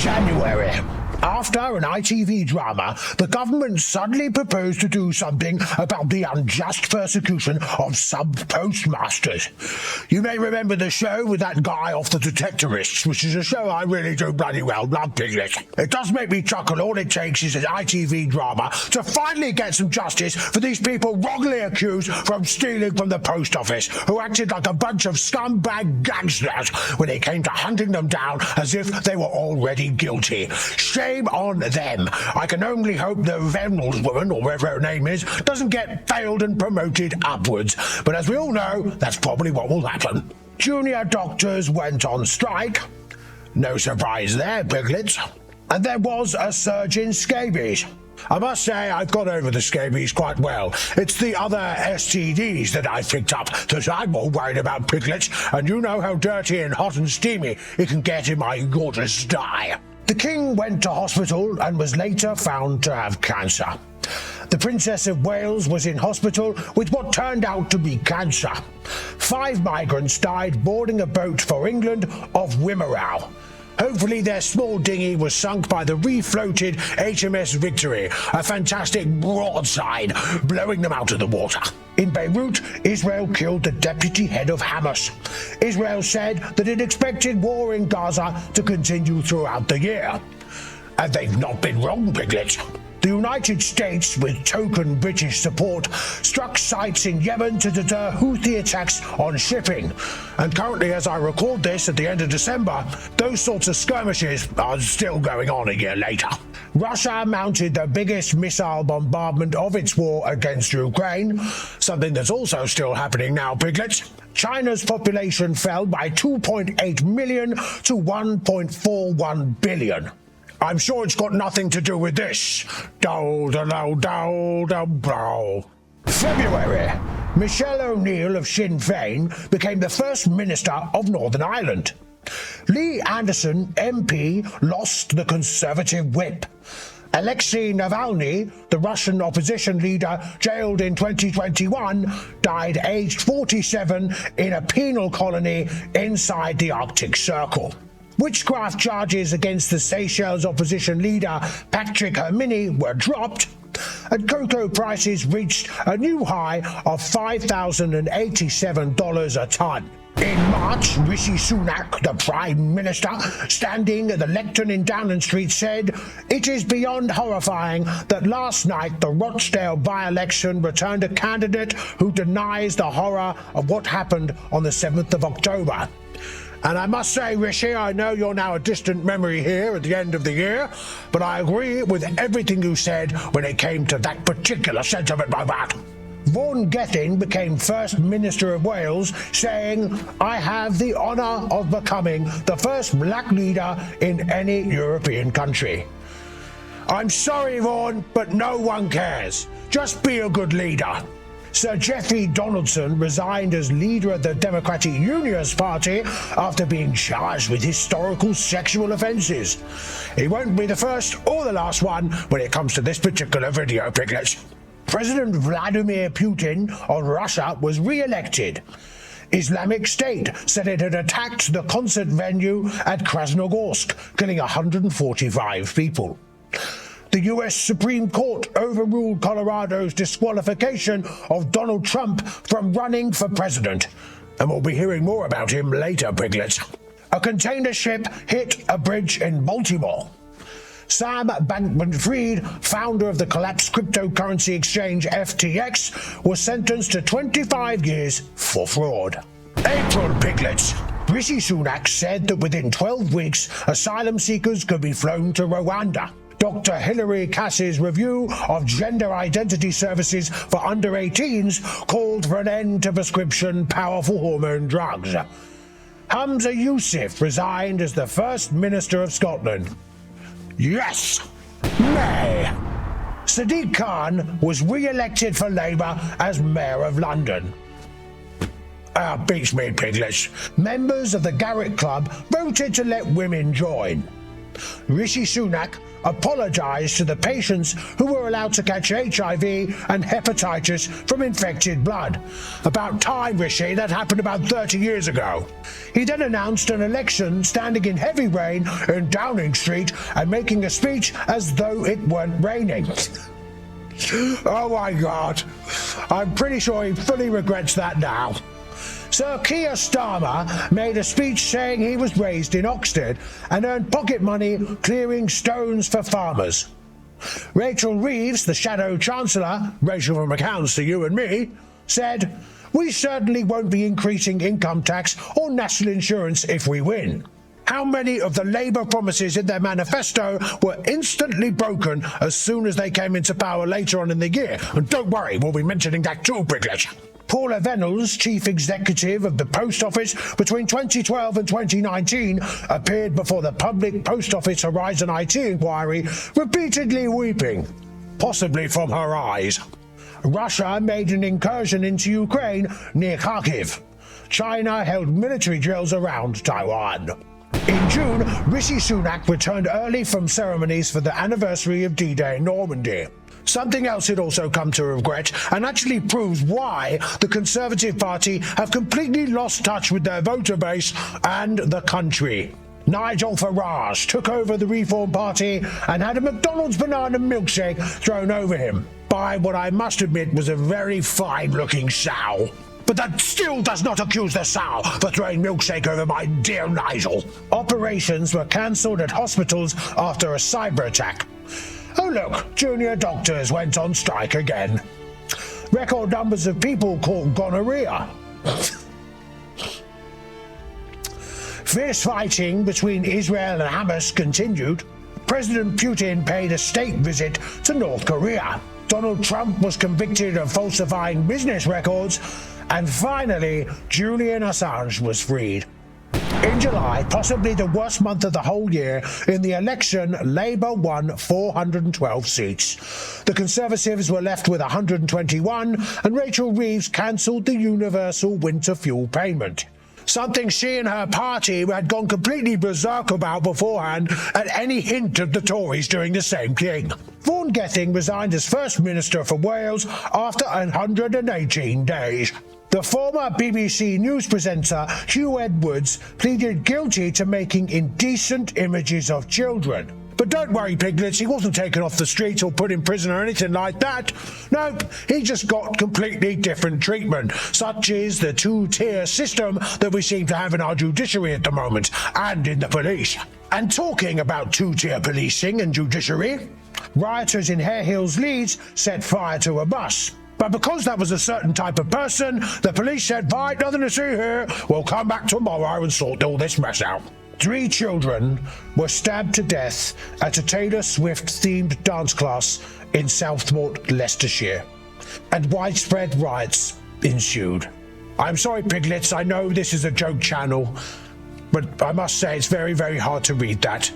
January. After an ITV drama, the government suddenly proposed to do something about the unjust persecution of sub-postmasters. You may remember the show with that guy off the Detectorists, which is a show I really do bloody well love, Piglet. It does make me chuckle. All it takes is an ITV drama to finally get some justice for these people wrongly accused from stealing from the post office, who acted like a bunch of scumbag gangsters when it came to hunting them down as if they were already guilty. Shame on them. I can only hope the Reynolds woman, or whatever her name is, doesn't get failed and promoted upwards. But as we all know, that's probably what will happen. Junior doctors went on strike. No surprise there, Piglets. And there was a surge in scabies. I must say I've got over the scabies quite well. It's the other STDs that I picked up that I'm more worried about, Piglets, and you know how dirty and hot and steamy it can get in my gorgeous sty. The king went to hospital and was later found to have cancer. The Princess of Wales was in hospital with what turned out to be cancer. 5 migrants died boarding a boat for England off Wimereux. Hopefully their small dinghy was sunk by the refloated HMS Victory, a fantastic broadside, blowing them out of the water. In Beirut, Israel killed the deputy head of Hamas. Israel said that it expected war in Gaza to continue throughout the year. And they've not been wrong, Piglets. The United States, with token British support, struck sites in Yemen to deter Houthi attacks on shipping. And currently, as I record this at the end of December, those sorts of skirmishes are still going on a year later. Russia mounted the biggest missile bombardment of its war against Ukraine, something that's also still happening now, Piglets. China's population fell by 2.8 million to 1.41 billion. I'm sure it's got nothing to do with this. February. Michelle O'Neill of Sinn Féin became the first Minister of Northern Ireland. Lee Anderson, MP, lost the Conservative whip. Alexei Navalny, the Russian opposition leader jailed in 2021, died aged 47 in a penal colony inside the Arctic Circle. Witchcraft charges against the Seychelles opposition leader Patrick Hermini were dropped, and cocoa prices reached a new high of $5,087 a tonne. In March, Rishi Sunak, the Prime Minister, standing at the lectern in Downing Street, said, "It is beyond horrifying that last night the Rochdale by-election returned a candidate who denies the horror of what happened on the 7th of October. And I must say, Rishi, I know you're now a distant memory here at the end of the year, but I agree with everything you said when it came to that particular sentiment like that." Vaughan Gething became First Minister of Wales, saying, "I have the honour of becoming the first black leader in any European country." I'm sorry, Vaughan, but no one cares. Just be a good leader. Sir Geoffrey Donaldson resigned as leader of the Democratic Unionist Party after being charged with historical sexual offences. He won't be the first or the last one when it comes to this particular video, Piglets. President Vladimir Putin of Russia was re-elected. Islamic State said it had attacked the concert venue at Krasnogorsk, killing 145 people. The US Supreme Court overruled Colorado's disqualification of Donald Trump from running for president. And we'll be hearing more about him later, Piglets. A container ship hit a bridge in Baltimore. Sam Bankman-Fried, founder of the collapsed cryptocurrency exchange FTX, was sentenced to 25 years for fraud. April, Piglets. Rishi Sunak said that within 12 weeks, asylum seekers could be flown to Rwanda. Dr. Hilary Cass's review of gender identity services for under-18s called for an end to prescription powerful hormone drugs. Humza Yousaf resigned as the First Minister of Scotland. Yes! May! Sadiq Khan was re-elected for Labour as Mayor of London. Beats me, Piglets. Members of the Garrick Club voted to let women join. Rishi Sunak apologized to the patients who were allowed to catch HIV and hepatitis from infected blood. About time, Rishi, that happened about 30 years ago. He then announced an election standing in heavy rain in Downing Street and making a speech as though it weren't raining. Oh my God, I'm pretty sure he fully regrets that now. Sir Keir Starmer made a speech saying he was raised in Oxted and earned pocket money clearing stones for farmers. Rachel Reeves, the Shadow Chancellor, racial from accounts to you and me, said, "We certainly won't be increasing income tax or national insurance if we win." How many of the Labour promises in their manifesto were instantly broken as soon as they came into power later on in the year? And don't worry, we'll be mentioning that too, Piglet. Paula Venables, chief executive of the Post Office between 2012 and 2019, appeared before the Public Post Office Horizon IT inquiry, repeatedly weeping, possibly from her eyes. Russia made an incursion into Ukraine near Kharkiv. China held military drills around Taiwan. In June, Rishi Sunak returned early from ceremonies for the anniversary of D-Day in Normandy. Something else he'd also come to regret, and actually proves why the Conservative Party have completely lost touch with their voter base and the country. Nigel Farage took over the Reform Party and had a McDonald's banana milkshake thrown over him by what I must admit was a very fine-looking sow. But that still does not accuse the sow for throwing milkshake over my dear Nigel. Operations were cancelled at hospitals after a cyber attack. Oh look, junior doctors went on strike again. Record numbers of people caught gonorrhea. Fierce fighting between Israel and Hamas continued. President Putin paid a state visit to North Korea. Donald Trump was convicted of falsifying business records. And finally, Julian Assange was freed. In July, possibly the worst month of the whole year, in the election, Labour won 412 seats. The Conservatives were left with 121, and Rachel Reeves cancelled the universal winter fuel payment. Something she and her party had gone completely berserk about beforehand at any hint of the Tories doing the same thing. Vaughan Gething resigned as First Minister for Wales after 118 days. The former BBC News presenter Hugh Edwards pleaded guilty to making indecent images of children. But don't worry, piglets, he wasn't taken off the street or put in prison or anything like that. Nope, he just got completely different treatment, such is the two-tier system that we seem to have in our judiciary at the moment, and in the police. And talking about two-tier policing and judiciary, rioters in Hare Hills, Leeds set fire to a bus. But because that was a certain type of person, the police said, "Fine, nothing to see here, we'll come back tomorrow and sort all this mess out." 3 children were stabbed to death at a Taylor Swift-themed dance class in Southport, Leicestershire, and widespread riots ensued. I'm sorry, piglets, I know this is a joke channel, but I must say it's very, very hard to read that.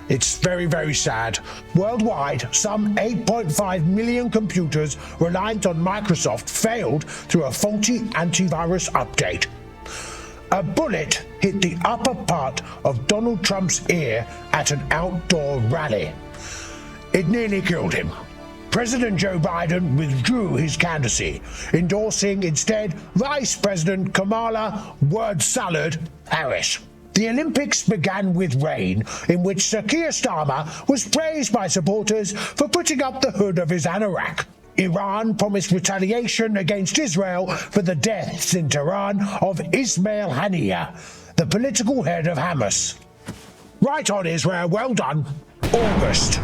It's very, very sad. Worldwide, some 8.5 million computers reliant on Microsoft failed through a faulty antivirus update. A bullet hit the upper part of Donald Trump's ear at an outdoor rally. It nearly killed him. President Joe Biden withdrew his candidacy, endorsing instead Vice President Kamala Word Salad Harris. The Olympics began with rain, in which Sir Keir Starmer was praised by supporters for putting up the hood of his anorak. Iran promised retaliation against Israel for the deaths in Tehran of Ismail Haniyeh, the political head of Hamas. Right on, Israel, well done. August.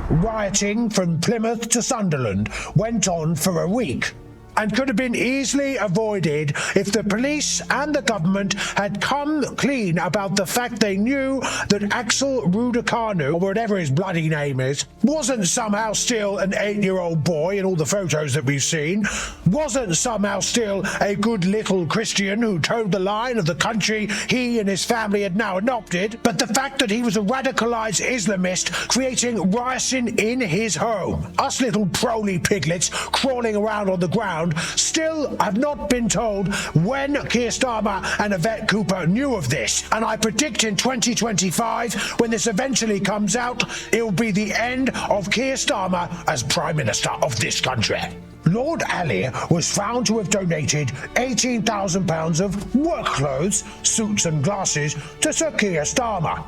Rioting from Plymouth to Sunderland went on for a week, and could have been easily avoided if the police and the government had come clean about the fact they knew that Axel Rudakanu, or whatever his bloody name is, wasn't somehow still an 8-year-old boy in all the photos that we've seen, wasn't somehow still a good little Christian who toed the line of the country he and his family had now adopted, but the fact that he was a radicalized Islamist creating rioting in his home. Us little proly piglets crawling around on the ground background, still have not been told when Keir Starmer and Yvette Cooper knew of this. And I predict in 2025, when this eventually comes out, it will be the end of Keir Starmer as Prime Minister of this country. Lord Ali was found to have donated £18,000 of work clothes, suits and glasses to Sir Keir Starmer,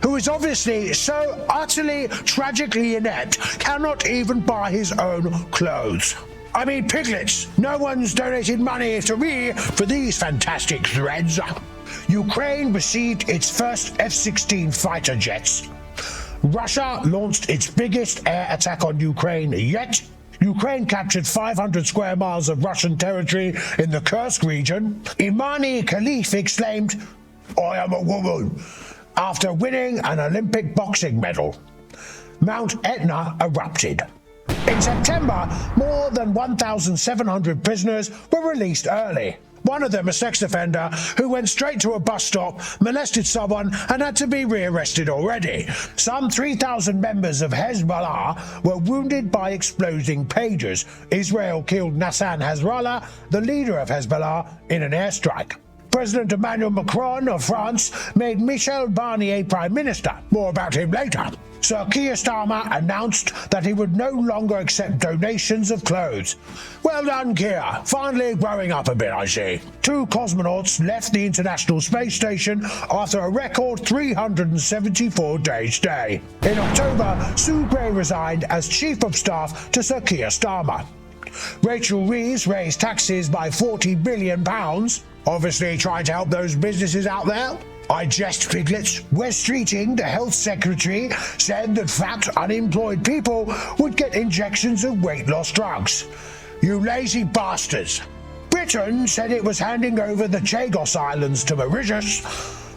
who is obviously so utterly tragically inept, cannot even buy his own clothes. I mean, piglets, no one's donated money to me for these fantastic threads. Ukraine received its first F-16 fighter jets. Russia launched its biggest air attack on Ukraine yet. Ukraine captured 500 square miles of Russian territory in the Kursk region. Imani Khalif exclaimed, "I am a woman," after winning an Olympic boxing medal. Mount Etna erupted. In September, more than 1,700 prisoners were released early. One of them, a sex offender who went straight to a bus stop, molested someone and had to be rearrested already. Some 3,000 members of Hezbollah were wounded by exploding pagers. Israel killed Nasser Nasrallah, the leader of Hezbollah, in an airstrike. President Emmanuel Macron of France made Michel Barnier Prime Minister. More about him later. Sir Keir Starmer announced that he would no longer accept donations of clothes. Well done, Keir. Finally growing up a bit, I see. 2 cosmonauts left the International Space Station after a record 374-day stay. In October, Sue Gray resigned as Chief of Staff to Sir Keir Starmer. Rachel Reeves raised taxes by £40 billion, obviously trying to help those businesses out there. I jest, piglets. Wes Streeting, the health secretary, said that fat, unemployed people would get injections of weight loss drugs. You lazy bastards. Britain said it was handing over the Chagos Islands to Mauritius.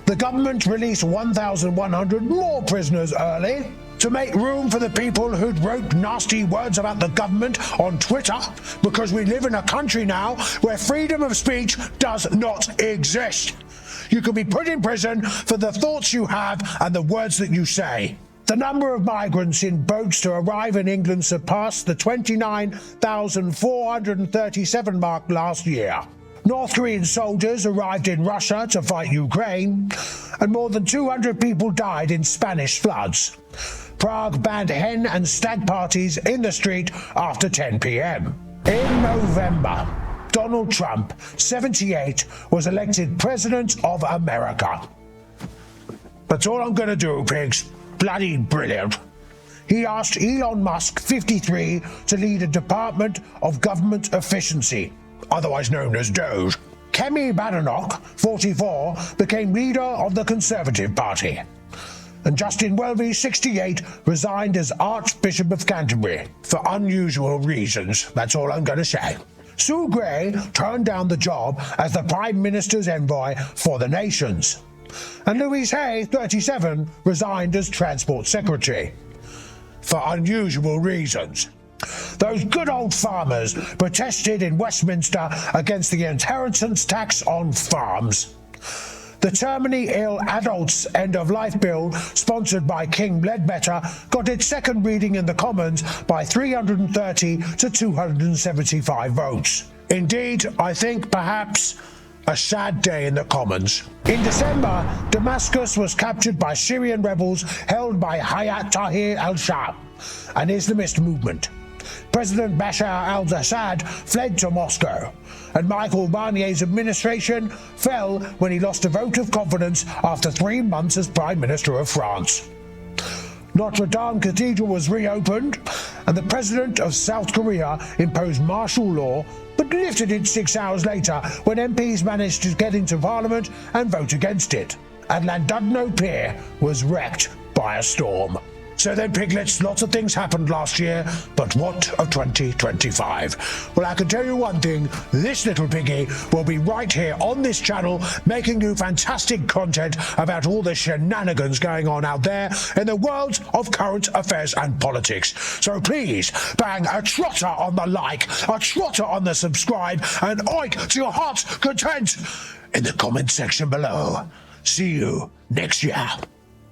The government released 1,100 more prisoners early to make room for the people who'd wrote nasty words about the government on Twitter, because we live in a country now where freedom of speech does not exist. You can be put in prison for the thoughts you have and the words that you say. The number of migrants in boats to arrive in England surpassed the 29,437 mark last year. North Korean soldiers arrived in Russia to fight Ukraine, and more than 200 people died in Spanish floods. Prague banned hen and stag parties in the street after 10 p.m. In November, Donald Trump, 78, was elected President of America. That's all I'm going to do, pigs. Bloody brilliant. He asked Elon Musk, 53, to lead a Department of Government Efficiency, otherwise known as DOGE. Kemi Badenoch, 44, became leader of the Conservative Party. And Justin Welby, 68, resigned as Archbishop of Canterbury for unusual reasons. That's all I'm going to say. Sue Gray turned down the job as the Prime Minister's envoy for the nations. And Louise Hay, 37, resigned as Transport Secretary for unusual reasons. Those good old farmers protested in Westminster against the inheritance tax on farms. The terminally ill adults end-of-life bill, sponsored by King Ledbetter, got its second reading in the Commons by 330 to 275 votes. Indeed, I think perhaps a sad day in the Commons. In December, Damascus was captured by Syrian rebels held by Hayat Tahrir al-Sham, an Islamist movement. President Bashar al-Assad fled to Moscow, and Michael Barnier's administration fell when he lost a vote of confidence after 3 months as Prime Minister of France. Notre Dame Cathedral was reopened, and the President of South Korea imposed martial law, but lifted it 6 hours later when MPs managed to get into Parliament and vote against it. And Llandudno Pier was wrecked by a storm. So then, piglets, lots of things happened last year, but what of 2025? Well, I can tell you one thing, this little piggy will be right here on this channel making you fantastic content about all the shenanigans going on out there in the world of current affairs and politics. So please, bang a trotter on the like, a trotter on the subscribe, and oink to your heart's content in the comment section below. See you next year.